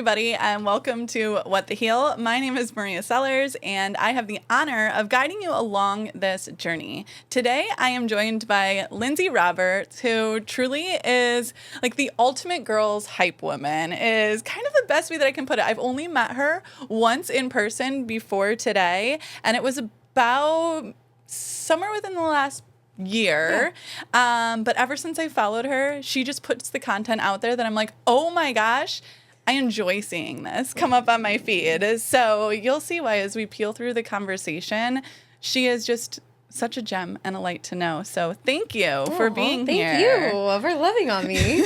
everybody, and welcome to What the Heal. My name is Maria Sellars, and I have the honor of guiding you along this journey. Today, I am joined by Lindsay Roberts, who truly is like the ultimate girls hype woman, is kind of the best way that I can put it. I've only met her once in person before today, and it was about somewhere within the last year. But ever since I followed her, she just puts the content out there that I'm like, oh my gosh, I enjoy seeing this come up on my feed. So you'll see why as we peel through the conversation. She is just such a gem and a light to know. So thank you for being here. Thank you for loving on me.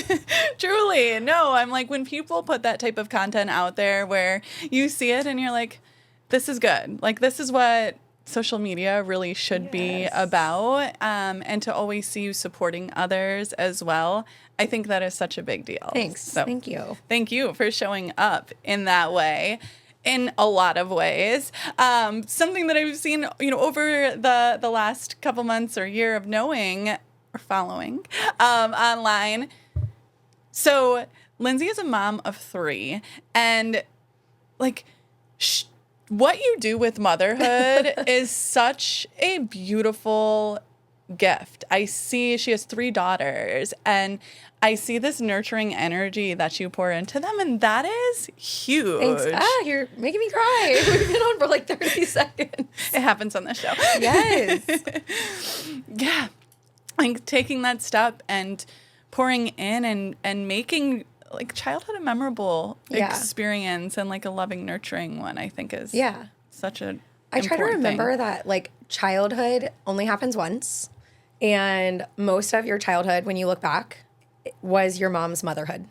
Truly. No, I'm like, when people put that type of content out there where you see it and you're like, this is good. Like, this is what social media really should be about, and to always see you supporting others as well. I think that is such a big deal. Thanks. So, thank you. Thank you for showing up in that way, in a lot of ways. Something that I've seen, over the last couple months or year of knowing or following online. So Lindsay is a mom of 3, and like, what you do with motherhood is such a beautiful gift. I see she has 3 daughters, and I see this nurturing energy that you pour into them, and that is huge. Thanks. You're making me cry. We've been on for like 30 seconds. It happens on the show. Yes. Yeah. Like taking that step and pouring in and making like childhood a memorable experience and like a loving, nurturing one, I think is such a I try to remember thing. that like childhood only happens once, and most of your childhood, when you look back, was your mom's motherhood.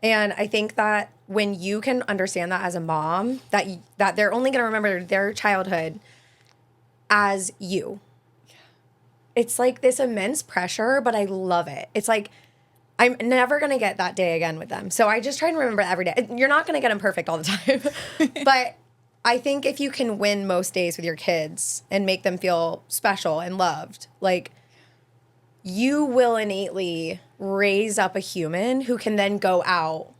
And I think that when you can understand that as a mom, that they're only going to remember their childhood as you. Yeah. It's like this immense pressure, but I love it. It's like I'm never going to get that day again with them. So I just try and remember every day. You're not going to get them perfect all the time. But I think if you can win most days with your kids and make them feel special and loved, like you will innately raise up a human who can then go out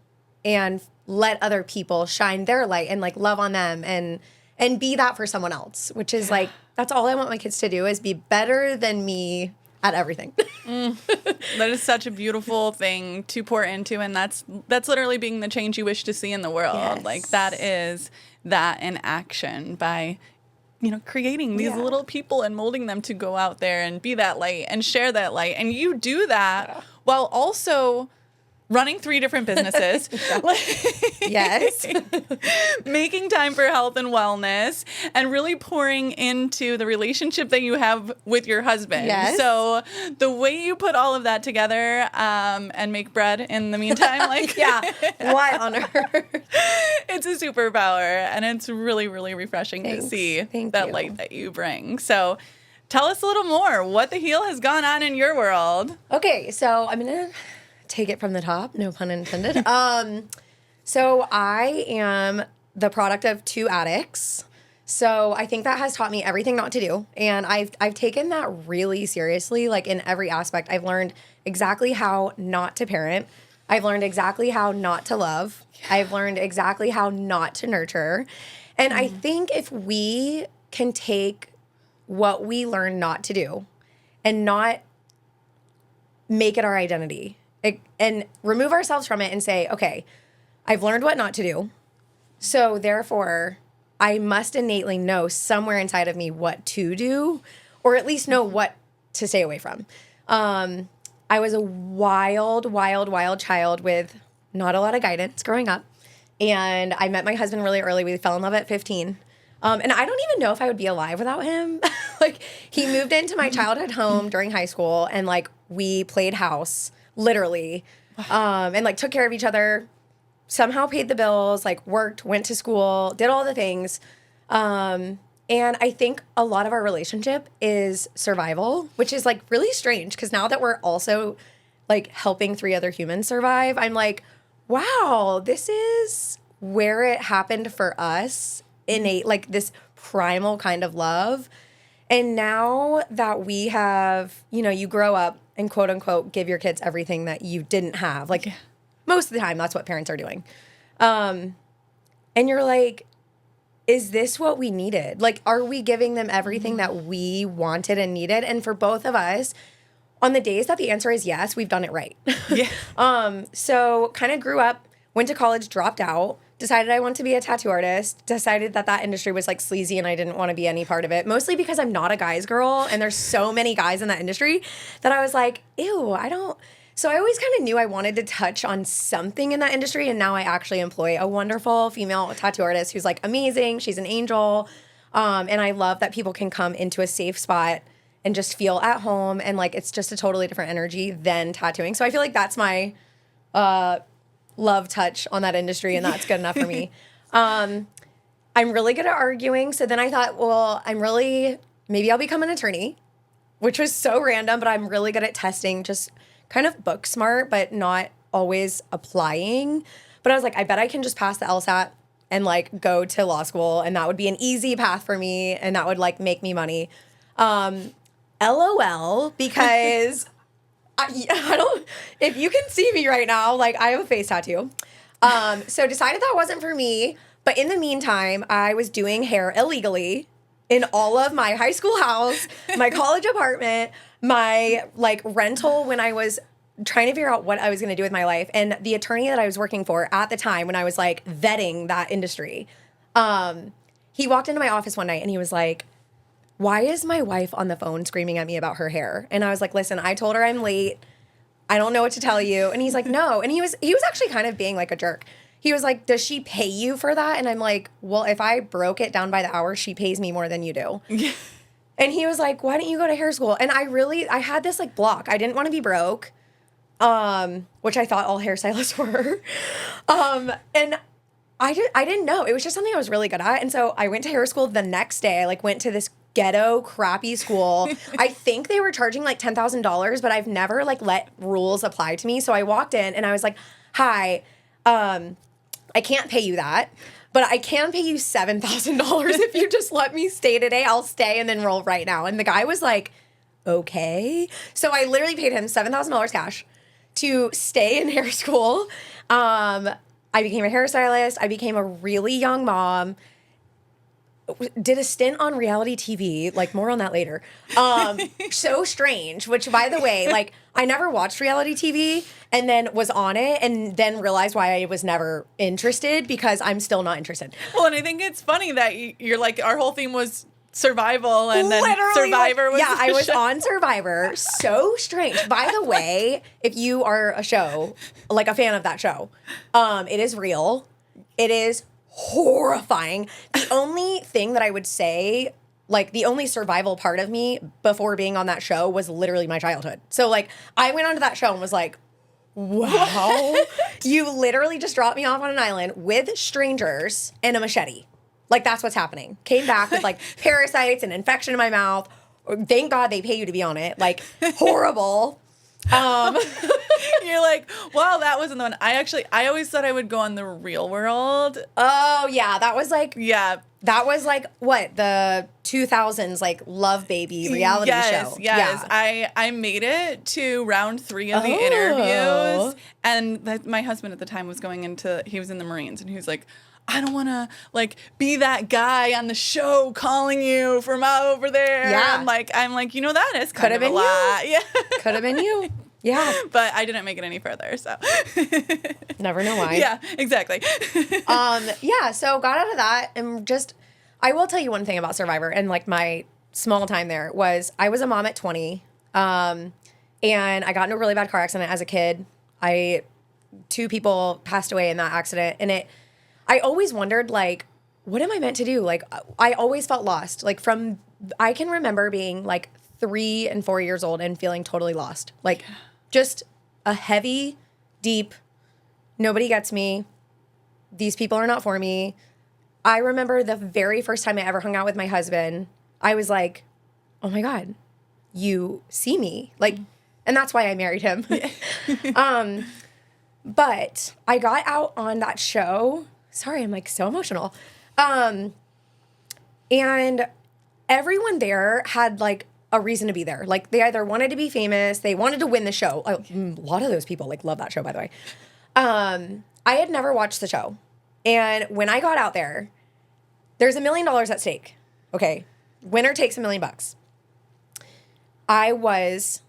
and let other people shine their light and like love on them and be that for someone else, which is like, that's all I want my kids to do, is be better than me at everything. That is such a beautiful thing to pour into, and that's literally being the change you wish to see in the world. Yes. Like that is that in action by creating these little people and molding them to go out there and be that light and share that light. And you do that while also running 3 different businesses. Yes. Making time for health and wellness, and really pouring into the relationship that you have with your husband. Yes. So the way you put all of that together and make bread in the meantime, like what on earth? It's a superpower, and it's really, really refreshing to see that light that you bring. So tell us a little more. What the heal has gone on in your world? Okay, so I'm going to take it from the top, no pun intended. So I am the product of 2 addicts. So I think that has taught me everything not to do. And I've taken that really seriously, like in every aspect. I've learned exactly how not to parent. I've learned exactly how not to love. I've learned exactly how not to nurture. And I think if we can take what we learn not to do and not make it our identity, and remove ourselves from it and say, okay, I've learned what not to do, so therefore I must innately know somewhere inside of me what to do, or at least know what to stay away from. I was a wild child with not a lot of guidance growing up, and I met my husband really early. We fell in love at 15. And I don't even know if I would be alive without him. Like, he moved into my childhood home during high school, and like we played house, literally, and like took care of each other, somehow paid the bills, like worked, went to school, did all the things. And I think a lot of our relationship is survival, which is like really strange, because now that we're also like helping 3 other humans survive, I'm like, wow, this is where it happened for us, innate, like this primal kind of love. And now that we have, you grow up and quote unquote give your kids everything that you didn't have. Like most of the time, that's what parents are doing. And you're like, is this what we needed? Like, are we giving them everything that we wanted and needed? And for both of us, on the days that the answer is yes, we've done it right. Yeah. So kind of grew up, went to college, dropped out, decided I want to be a tattoo artist, decided that that industry was like sleazy and I didn't want to be any part of it, mostly because I'm not a guy's girl and there's so many guys in that industry that I was like, ew, I don't. So I always kind of knew I wanted to touch on something in that industry, and now I actually employ a wonderful female tattoo artist who's like amazing. She's an angel. And I love that people can come into a safe spot and just feel at home, and like it's just a totally different energy than tattooing. So I feel like that's my love touch on that industry, and that's good enough for me. I'm really good at arguing. So then I thought, well, maybe I'll become an attorney, which was so random, but I'm really good at testing, just kind of book smart, but not always applying. But I was like, I bet I can just pass the LSAT and like go to law school, and that would be an easy path for me, and that would like make me money. LOL, because I don't, if you can see me right now, like I have a face tattoo. So decided that wasn't for me. But in the meantime, I was doing hair illegally in all of my high school house, my college apartment, my like rental when I was trying to figure out what I was going to do with my life. And the attorney that I was working for at the time when I was like vetting that industry, he walked into my office one night and he was like, why is my wife on the phone screaming at me about her hair? And I was like, listen, I told her I'm late. I don't know what to tell you. And he's like, no. And he was actually kind of being like a jerk. He was like, does she pay you for that? And I'm like, well, if I broke it down by the hour, she pays me more than you do. And he was like, why don't you go to hair school? And I had this like block. I didn't want to be broke, which I thought all hairstylists were. And I didn't know. It was just something I was really good at. And so I went to hair school the next day. I like went to this ghetto crappy school. I think they were charging like $10,000, but I've never like let rules apply to me. So I walked in and I was like, hi, I can't pay you that, but I can pay you $7,000 if you just let me stay today. I'll stay and then roll right now. And the guy was like, okay. So I literally paid him $7,000 cash to stay in hair school. I became a hairstylist. I became a really young mom. Did a stint on reality TV, like more on that later. So strange, which by the way, like I never watched reality TV and then was on it and then realized why I was never interested, because I'm still not interested. Well, and I think it's funny that you're like, our whole theme was survival, and then Literally, Survivor was yeah, I was show. on Survivor. So strange. By the way, if you are a show, like a fan of that show, it is real. It is horrifying. The only thing that I would say, like the only survival part of me before being on that show was literally my childhood. So like I went onto that show and was like, wow, you literally just dropped me off on an island with strangers and a machete. Like that's what's happening. Came back with like parasites and infection in my mouth. Thank God they pay you to be on it. Like horrible. You're like, wow, that wasn't the one. I always thought I would go on The Real World. Oh yeah, that was like what, the 2000s like Love Baby reality show. Yes. Yeah. I made it to round 3 of the interviews, and my husband at the time he was in the Marines, and he was like, I don't want to like be that guy on the show calling you from over there. Yeah. I'm like, that is Could kind have of been a lot. you. Yeah. Could have been you. Yeah. But I didn't make it any further, so. Never know why. Yeah, exactly. Yeah, so got out of that and just, I will tell you one thing about Survivor and like my small time there was I was a mom at 20, and I got into a really bad car accident as a kid. 2 people passed away in that accident, and I always wondered, like, what am I meant to do? Like, I always felt lost. Like, I can remember being, like, 3 and 4 years old and feeling totally lost. Like, just a heavy, deep, nobody gets me. These people are not for me. I remember the very first time I ever hung out with my husband, I was like, oh, my God, you see me. Like, and that's why I married him. But I got out on that show. Sorry, I'm like so emotional. And everyone there had like a reason to be there. Like they either wanted to be famous, they wanted to win the show. A lot of those people like love that show, by the way. I had never watched the show. And when I got out there, there's $1 million at stake. Okay. Winner takes $1 million. I was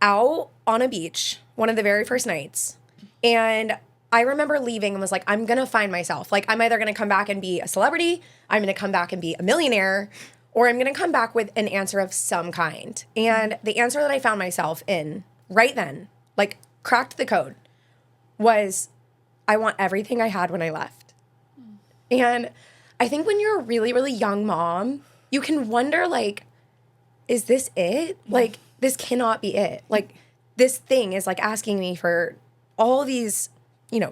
out on a beach one of the very first nights. And I remember leaving and was like, I'm going to find myself. Like, I'm either going to come back and be a celebrity, I'm going to come back and be a millionaire, or I'm going to come back with an answer of some kind. And the answer that I found myself in right then, like cracked the code, was I want everything I had when I left. And I think when you're a really, really young mom, you can wonder, like, is this it? Like, this cannot be it. Like, this thing is like asking me for all these,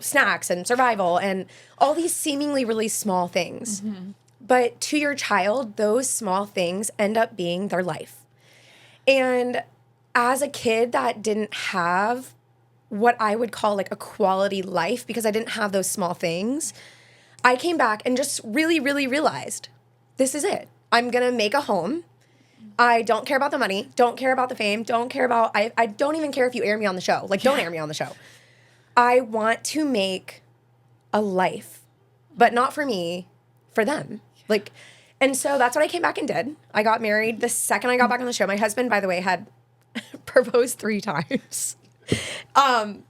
snacks and survival and all these seemingly really small things. Mm-hmm. But to your child, those small things end up being their life. And as a kid that didn't have what I would call like a quality life because I didn't have those small things, I came back and just really, really realized this is it. I'm going to make a home. I don't care about the money, don't care about the fame, don't care about, I don't even care if you air me on the show. Like, don't air me on the show. I want to make a life, but not for me, for them. Like, and so that's what I came back and did. I got married the second I got back on the show. My husband, by the way, had proposed 3 times. And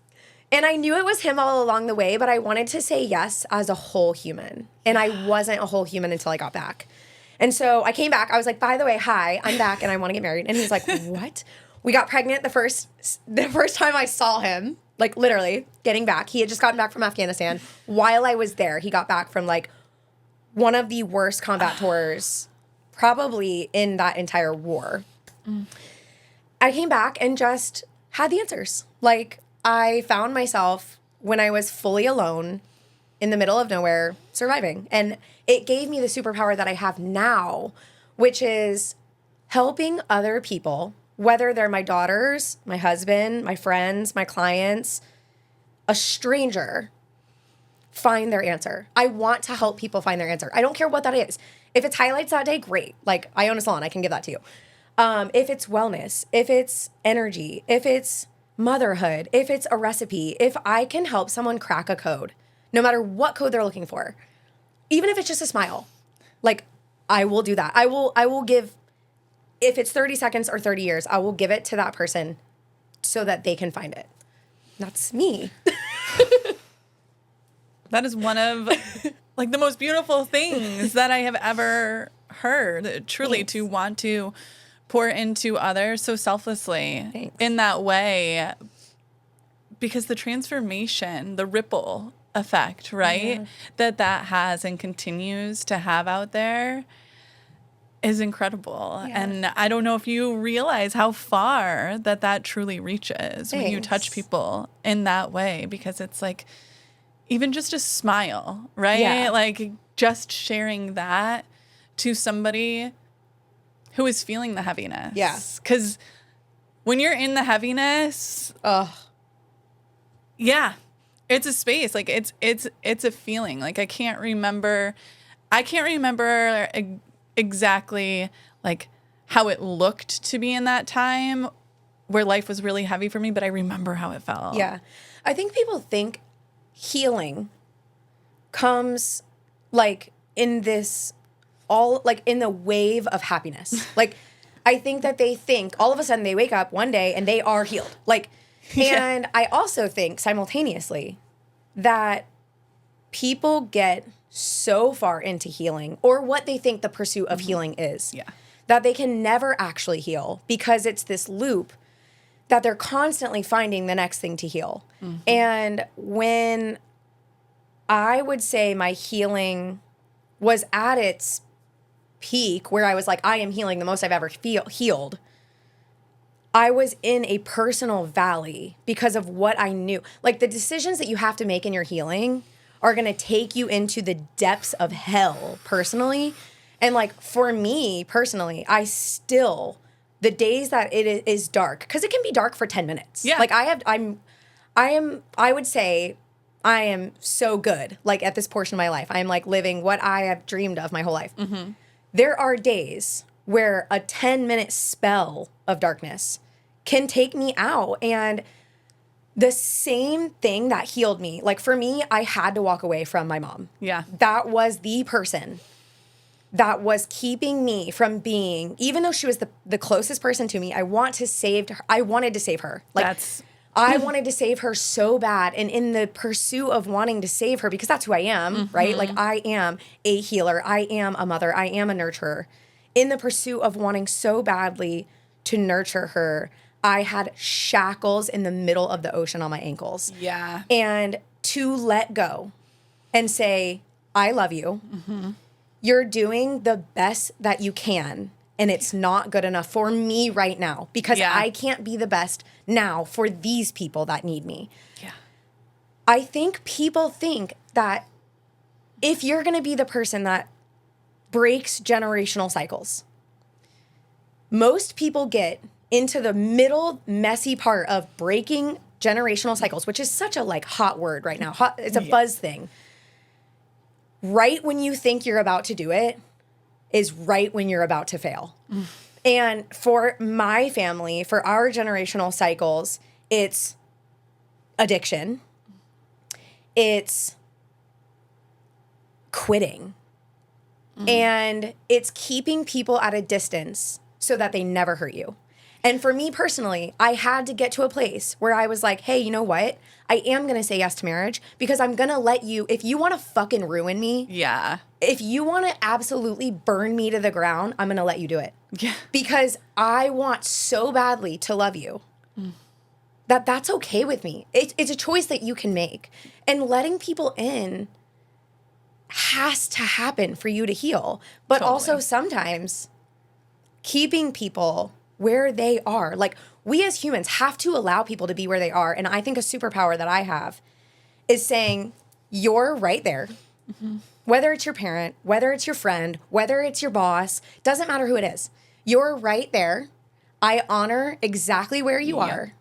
I knew it was him all along the way, but I wanted to say yes as a whole human. And I wasn't a whole human until I got back. And so I came back. I was like, by the way, hi, I'm back and I want to get married. And he's like, what? We got pregnant the first time I saw him, like literally getting back. He had just gotten back from Afghanistan. While I was there, he got back from like one of the worst combat tours probably in that entire war. I came back and just had the answers. Like, I found myself when I was fully alone in the middle of nowhere surviving. And it gave me the superpower that I have now, which is helping other people, whether they're my daughters, my husband, my friends, my clients, a stranger, find their answer. I want to help people find their answer. I don't care what that is. If it's highlights that day, great. Like, I own a salon, I can give that to you. If it's wellness, if it's energy, if it's motherhood, if it's a recipe, if I can help someone crack a code, no matter what code they're looking for, even if it's just a smile, like, I will do that. I will give, if it's 30 seconds or 30 years, I will give it to that person so that they can find it. That's me. That is one of like the most beautiful things that I have ever heard, truly. Thanks. To want to pour into others so selflessly. Thanks. In that way, because the transformation, the ripple effect, right? Yeah. that has and continues to have out there is incredible. Yeah. And I don't know if you realize how far that truly reaches. Thanks. When you touch people in that way, because it's like, even just a smile, right? Yeah. Like, just sharing that to somebody who is feeling the heaviness. Yeah. Because when you're in the heaviness, yeah, it's a space. Like, it's a feeling. Like, I can't remember exactly like how it looked to be in that time where life was really heavy for me, but I remember how it felt. Yeah. I think people think healing comes like in this all like in the wave of happiness. Like, I think that they think all of a sudden they wake up one day and they are healed. Like, and I also think simultaneously that people get so far into healing, or what they think the pursuit of healing is, that they can never actually heal, because it's this loop that they're constantly finding the next thing to heal. Mm-hmm. And when I would say my healing was at its peak, where I was like, I am healing the most I've ever healed, I was in a personal valley because of what I knew. Like, the decisions that you have to make in your healing are going to take you into the depths of hell personally. And like, for me personally, I still, the days that it is dark, because it can be dark for 10 minutes. Yeah. Like, I would say I am so good, like, at this portion of my life. I am like living what I have dreamed of my whole life. Mm-hmm. There are days where a 10-minute spell of darkness can take me out. And The same thing that healed me. Like for me, I had to walk away from my mom. Yeah. That was the person that was keeping me from being, even though she was the closest person to me, I wanted to save her. I wanted to save her so bad. And in the pursuit of wanting to save her, because that's who I am, right? Like I am a healer. I am a mother. I am a nurturer. In the pursuit of wanting so badly to nurture her, I had shackles in the middle of the ocean on my ankles. Yeah. And to let go and say, I love you. You're doing the best that you can. And it's not good enough for me right now because I can't be the best now for these people that need me. Yeah. I think people think that if you're going to be the person that breaks generational cycles, most people get into the middle messy part of breaking generational cycles, which is such a like hot word right now. It's a buzz thing. Right when you think you're about to do it is right when you're about to fail. And for my family, for our generational cycles, it's addiction. It's quitting. And it's keeping people at a distance so that they never hurt you. And for me personally, I had to get to a place where I was like, hey, you know what? I am going to say yes to marriage because I'm going to let you, if you want to fucking ruin me. Yeah. If you want to absolutely burn me to the ground, I'm going to let you do it. Yeah. Because I want so badly to love you that's okay with me. It's a choice that you can make. And letting people in has to happen for you to heal. But also sometimes keeping people where they are. Like we as humans have to allow people to be where they are. And I think a superpower that I have is saying, you're right there. Whether it's your parent, whether it's your friend, whether it's your boss, doesn't matter who it is. You're right there. I honor exactly where you are.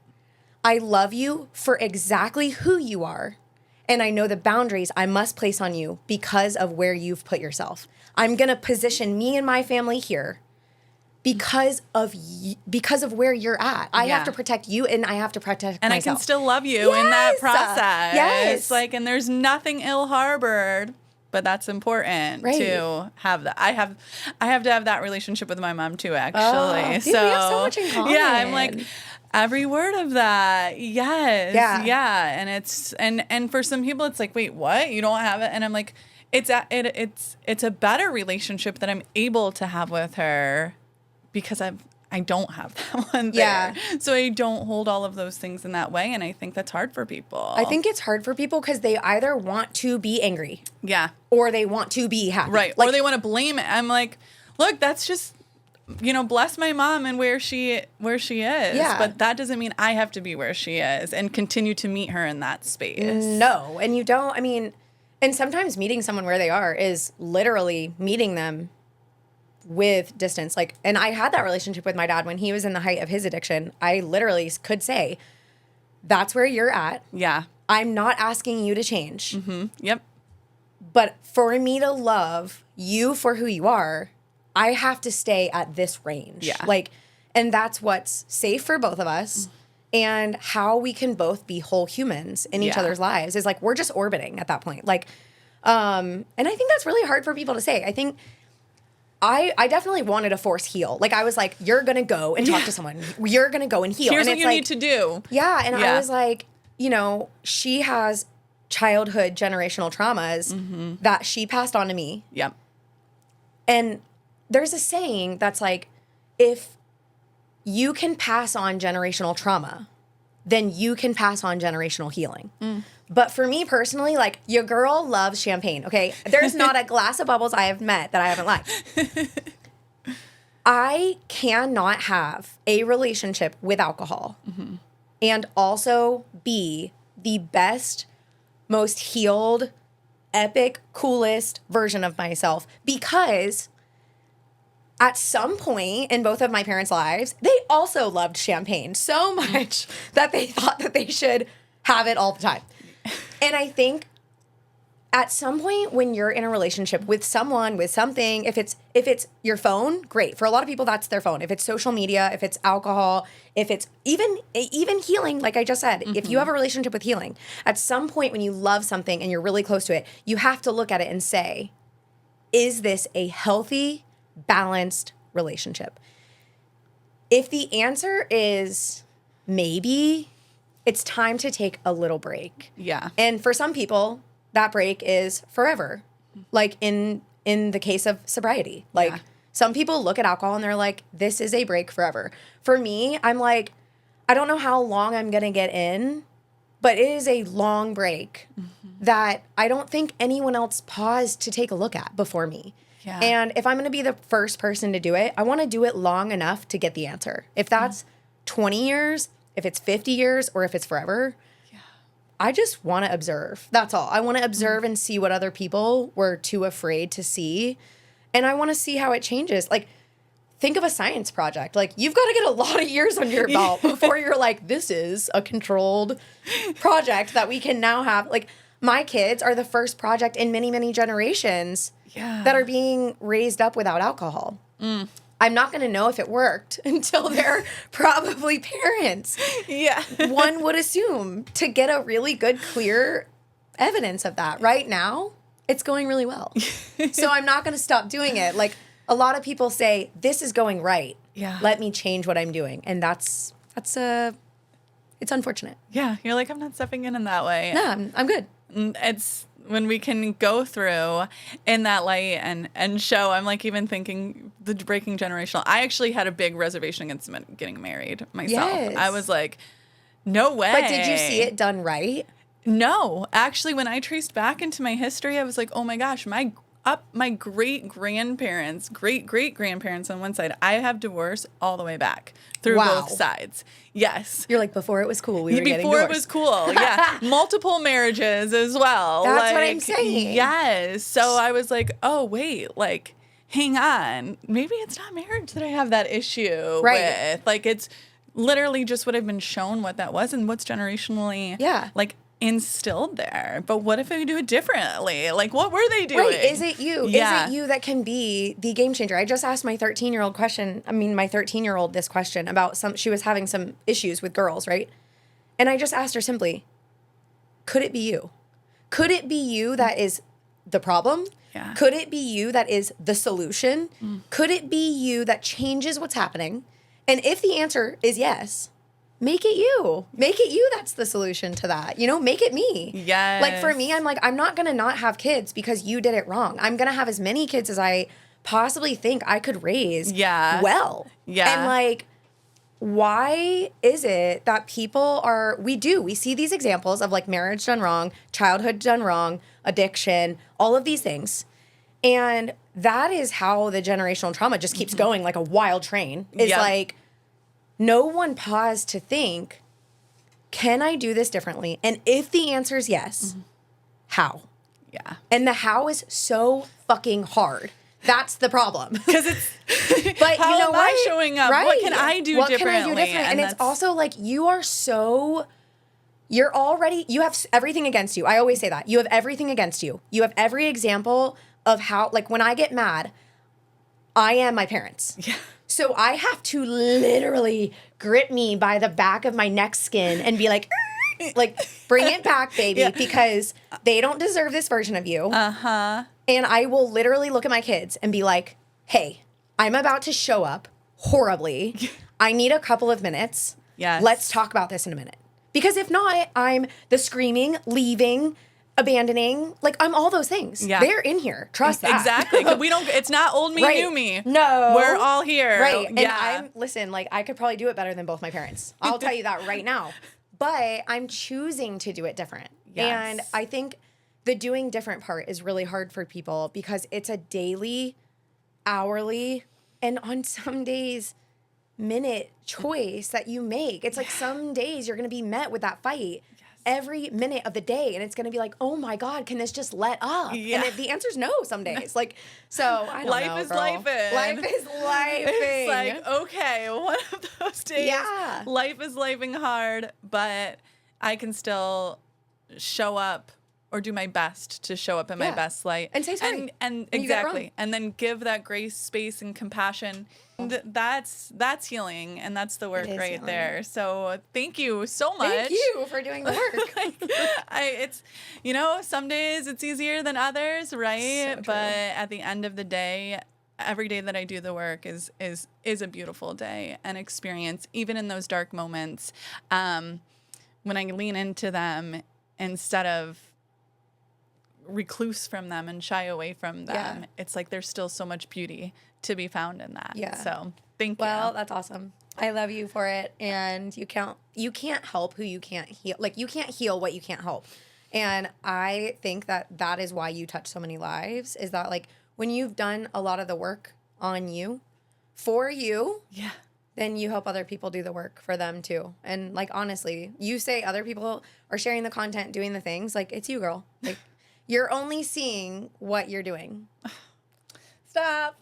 I love you for exactly who you are. And I know the boundaries I must place on you because of where you've put yourself. I'm going to position me and my family here because of where you're at. I have to protect you and I have to protect and myself. I can still love you in that process. Yes. Like, and there's nothing ill harbored. But that's important to have that. I have to have that relationship with my mom too, actually. Oh, dude, so we have so much in common. Yeah, I'm like every word of that. Yes. Yeah. And it's and for some people it's like, wait, what? You don't have it? And I'm like, it's a better relationship that I'm able to have with her because I don't have that one there. Yeah. So I don't hold all of those things in that way. And I think that's hard for people. I think it's hard for people because they either want to be angry. Yeah. Or they want to be happy. Right. Like, or they want to blame it. I'm like, look, that's just, bless my mom and where she is. Yeah. But that doesn't mean I have to be where she is and continue to meet her in that space. No. And you don't, and sometimes meeting someone where they are is literally meeting them with distance. Like, and I had that relationship with my dad when he was in the height of his addiction. I literally could say, that's where you're at. Yeah. I'm not asking you to change. Yep. But for me to love you for who you are, I have to stay at this range. Yeah. Like, and that's what's safe for both of us and how we can both be whole humans in each other's lives is like, we're just orbiting at that point. Like, and I think that's really hard for people to say. I think I definitely wanted to force heal. Like, I was like, you're going to go and talk to someone. You're going to go and heal. Here's and what you need to do. Yeah. And I was like, she has childhood generational traumas that she passed on to me. Yep. And there's a saying that's like, if you can pass on generational trauma, then you can pass on generational healing. But for me personally, like, your girl loves champagne, okay? There's not a glass of bubbles I have met that I haven't liked. I cannot have a relationship with alcohol and also be the best, most healed, epic, coolest version of myself because at some point in both of my parents' lives, they also loved champagne so much that they thought that they should have it all the time. And I think at some point when you're in a relationship with someone, with something, if it's your phone, great. For a lot of people, that's their phone. If it's social media, if it's alcohol, if it's even healing, like I just said, if you have a relationship with healing, at some point when you love something and you're really close to it, you have to look at it and say, is this a healthy, balanced relationship? If the answer is maybe, it's time to take a little break. Yeah. And for some people, that break is forever. Like in the case of sobriety. Like some people look at alcohol and they're like, this is a break forever. For me, I'm like, I don't know how long I'm going to get in, but it is a long break that I don't think anyone else paused to take a look at before me. Yeah. And if I'm going to be the first person to do it, I want to do it long enough to get the answer. If that's 20 years, if it's 50 years, or if it's forever, I just want to observe. That's all. I want to observe and see what other people were too afraid to see. And I want to see how it changes. Like, think of a science project. Like, you've got to get a lot of years on your belt before you're like, this is a controlled project that we can now have. Like, my kids are the first project in many, many generations that are being raised up without alcohol. I'm not going to know if it worked until they're probably parents. Yeah. One would assume to get a really good, clear evidence of that. Right now, it's going really well. So I'm not going to stop doing it. Like, a lot of people say, this is going right. Yeah. Let me change what I'm doing. And it's unfortunate. Yeah. You're like, I'm not stepping in that way. No, I'm good. It's when we can go through in that light and show. I'm like even thinking the breaking generational. I actually had a big reservation against getting married myself. Yes. I was like, no way. But did you see it done right? No. Actually, when I traced back into my history, I was like, oh my gosh, my great-grandparents, great-great-grandparents on one side, I have divorce all the way back through both sides. Yes. You're like, before it was cool, we were getting Before divorced. it was cool, yeah. Multiple marriages as well. That's what I'm saying. Yes. So I was like, oh, wait, like, hang on. Maybe it's not marriage that I have that issue with. Like, it's literally just what I've been shown what that was and what's generationally, like, instilled there. But what if we do it differently? Like, what were they doing? Right. Is it you? Yeah. Is it you that can be the game changer? I just asked my 13-year-old this question about she was having some issues with girls, right? And I just asked her simply, could it be you? Could it be you that is the problem? Yeah. Could it be you that is the solution? Could it be you that changes what's happening? And if the answer is yes, make it you. Make it you that's the solution to that. You know, make it me. Yes. Like, for me, I'm like, I'm not going to not have kids because you did it wrong. I'm going to have as many kids as I possibly think I could raise well. Yeah. And, like, why is it that people we see these examples of, like, marriage done wrong, childhood done wrong, addiction, all of these things. And that is how the generational trauma just keeps going like a wild train. It's like, no one paused to think, can I do this differently? And if the answer is yes, how? Yeah. And the how is so fucking hard. That's the problem. Because it's, but how you know am what? I showing up? What can I do what differently? Can I do different? And it's also like, you have everything against you. I always say that. You have everything against you. You have every example of how, like, when I get mad, I am my parents. Yeah. So I have to literally grip me by the back of my neck skin and be like, bring it back, baby, because they don't deserve this version of you. Uh-huh. And I will literally look at my kids and be like, hey, I'm about to show up horribly. I need a couple of minutes. Yes. Let's talk about this in a minute. Because if not, I'm the screaming, leaving, abandoning, like, I'm all those things. Yeah. They're in here. Trust that. Exactly. 'Cause it's not old me, new me. No. We're all here. Right. And Yeah. listen, like, I could probably do it better than both my parents. I'll tell you that right now. But I'm choosing to do it different. Yes. And I think the doing different part is really hard for people because it's a daily, hourly, and on some days, minute choice that you make. It's like some days you're going to be met with that fight every minute of the day, and it's going to be like, oh my God, can this just let up? Yeah. And the answer's no some days. Like, so I don't know, Life is girl. lifing. Life is lifing. It's like, okay, one of those days, life is lifing hard, but I can still show up or do my best to show up in my best light. And say sorry. And when you get it exactly. wrong. And then give that grace, space, and compassion. That's healing, and that's the work right healing. there. So thank you so much. Thank you for doing the work. It's, some days it's easier than others, right? So true. But at the end of the day, every day that I do the work is a beautiful day and experience, even in those dark moments. When I lean into them instead of recluse from them and shy away from them, it's like there's still so much beauty to be found in that. Yeah. So thank you. Well, that's awesome. I love you for it. And you can't help who you can't heal. Like, you can't heal what you can't help. And I think that is why you touch so many lives, is that, like, when you've done a lot of the work on you, for you, then you help other people do the work for them too. And, like, honestly, you say other people are sharing the content, doing the things, like, it's you, girl. Like, you're only seeing what you're doing. Stop.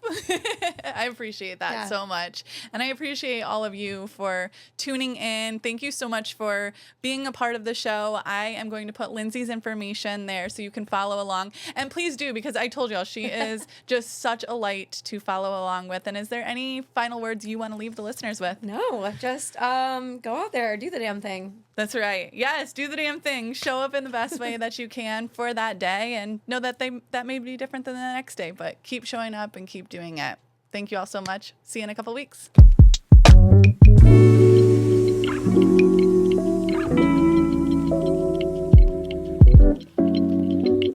I appreciate that so much. And I appreciate all of you for tuning in. Thank you so much for being a part of the show. I am going to put Lindsay's information there so you can follow along. And please do, because I told y'all she is just such a light to follow along with. And is there any final words you want to leave the listeners with? No, just go out there, do the damn thing. That's right. Yes, do the damn thing. Show up in the best way that you can for that day, and know that that may be different than the next day, but keep showing up and keep doing it. Thank you all so much. See you in a couple weeks.